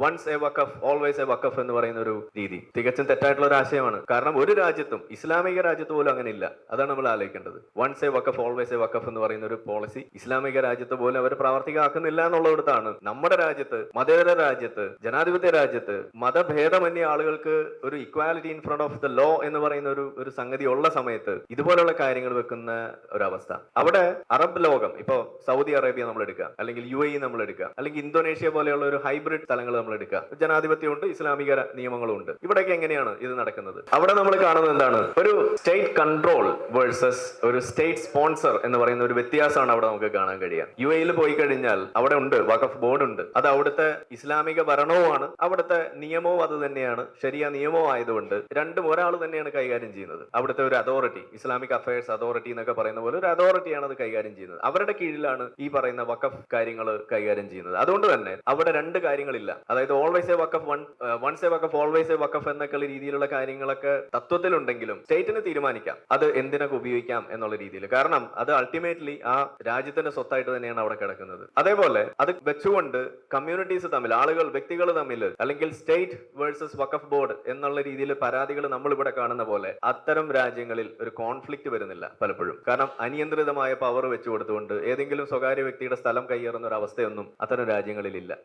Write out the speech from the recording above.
Once a waqf always a waqf എന്ന് പറയുന്ന ഒരു രീതി തികച്ചും തെറ്റായിട്ടുള്ള ഒരു ആശയമാണ്. കാരണം ഒരു രാജ്യത്തും, ഇസ്ലാമിക രാജ്യത്ത് പോലും അങ്ങനെ ഇല്ല. അതാണ് നമ്മൾ ആലോചിക്കേണ്ടത്. Once a waqf always a waqf എന്ന് പറയുന്ന ഒരു പോളിസി ഇസ്ലാമിക രാജ്യത്ത് പോലും അവർ പ്രാവർത്തികമാക്കുന്നില്ല എന്നുള്ളിടത്താണ് നമ്മുടെ രാജ്യത്ത്, മതേതര രാജ്യത്ത്, ജനാധിപത്യ രാജ്യത്ത് മതഭേദമന്യ ആളുകൾക്ക് ഒരു equality in front of the law എന്ന് പറയുന്ന ഒരു സംഗതി ഉള്ള സമയത്ത് ഇതുപോലുള്ള കാര്യങ്ങൾ വെക്കുന്ന ഒരവസ്ഥ. അവിടെ അറബ് ലോകം, ഇപ്പോ സൗദി അറേബ്യ നമ്മൾ എടുക്കുക, അല്ലെങ്കിൽ UAE നമ്മൾ എടുക്കുക, അല്ലെങ്കിൽ ഇന്തോനേഷ്യ പോലെയുള്ള ഒരു ഹൈബ്രിഡ് സ്ഥലങ്ങൾ നമ്മൾ എടുക്കുക. ജനാധിപത്യമുണ്ട്, ഇസ്ലാമിക നിയമങ്ങളും ഉണ്ട്. ഇവിടെയൊക്കെ എങ്ങനെയാണ് ഇത് നടക്കുന്നത്? അവിടെ നമ്മൾ കാണുന്നത് എന്താണ്? ഒരു സ്റ്റേറ്റ് കൺട്രോൾ വേഴ്സസ് ഒരു സ്റ്റേറ്റ് സ്പോൺസർ എന്ന് പറയുന്ന ഒരു വ്യത്യാസമാണ് അവിടെ നമുക്ക് കാണാൻ കഴിയുക. UAE പോയി കഴിഞ്ഞാൽ അവിടെ ഉണ്ട് വഖഫ് ബോർഡ് ഉണ്ട്. അത് അവിടുത്തെ ഇസ്ലാമിക ഭരണവുമാണ്, അവിടുത്തെ നിയമവും അത് തന്നെയാണ്, ശരിയ നിയമവും ആയതുകൊണ്ട് രണ്ടും ഒരാൾ തന്നെയാണ് കൈകാര്യം ചെയ്യുന്നത്. അവിടുത്തെ ഒരു അതോറിറ്റി, ഇസ്ലാമിക് അഫയേഴ്സ് അതോറിറ്റി എന്നൊക്കെ പറയുന്ന പോലെ ഒരു അതോറിറ്റിയാണ് അത് കൈകാര്യം ചെയ്യുന്നത്. അവരുടെ കീഴിലാണ് ഈ പറയുന്ന വഖഫ് കാര്യങ്ങൾ കൈകാര്യം ചെയ്യുന്നത്. അതുകൊണ്ട് തന്നെ അവിടെ രണ്ട് കാര്യങ്ങളില്ല. അതായത് always a waqf, once a waqf always a waqf എന്നൊക്കെയുള്ള രീതിയിലുള്ള കാര്യങ്ങളൊക്കെ തത്വത്തിലുണ്ടെങ്കിലും സ്റ്റേറ്റിന് തീരുമാനിക്കാം അത് എന്തിനൊക്കെ ഉപയോഗിക്കാം എന്നുള്ള രീതിയിൽ. കാരണം അത് അൾട്ടിമേറ്റ്ലി ആ രാജ്യത്തിന്റെ സ്വത്തായിട്ട് തന്നെയാണ് അവിടെ കിടക്കുന്നത്. അതേപോലെ അത് വെച്ചുകൊണ്ട് കമ്മ്യൂണിറ്റീസ് തമ്മിൽ, ആളുകൾ, വ്യക്തികൾ തമ്മിൽ, അല്ലെങ്കിൽ സ്റ്റേറ്റ് വേഴ്സസ് വഖഫ് ബോർഡ് എന്നുള്ള രീതിയിൽ പരാതികൾ നമ്മൾ ഇവിടെ കാണുന്ന പോലെ അത്തരം രാജ്യങ്ങളിൽ ഒരു കോൺഫ്ലിക്റ്റ് വരുന്നില്ല പലപ്പോഴും. കാരണം അനിയന്ത്രിതമായ പവർ വെച്ചു കൊടുത്തുകൊണ്ട് ഏതെങ്കിലും സ്വകാര്യ വ്യക്തിയുടെ സ്ഥലം കയ്യേറുന്ന ഒരു അവസ്ഥയൊന്നും അത്തരം രാജ്യങ്ങളിൽ ഇല്ല.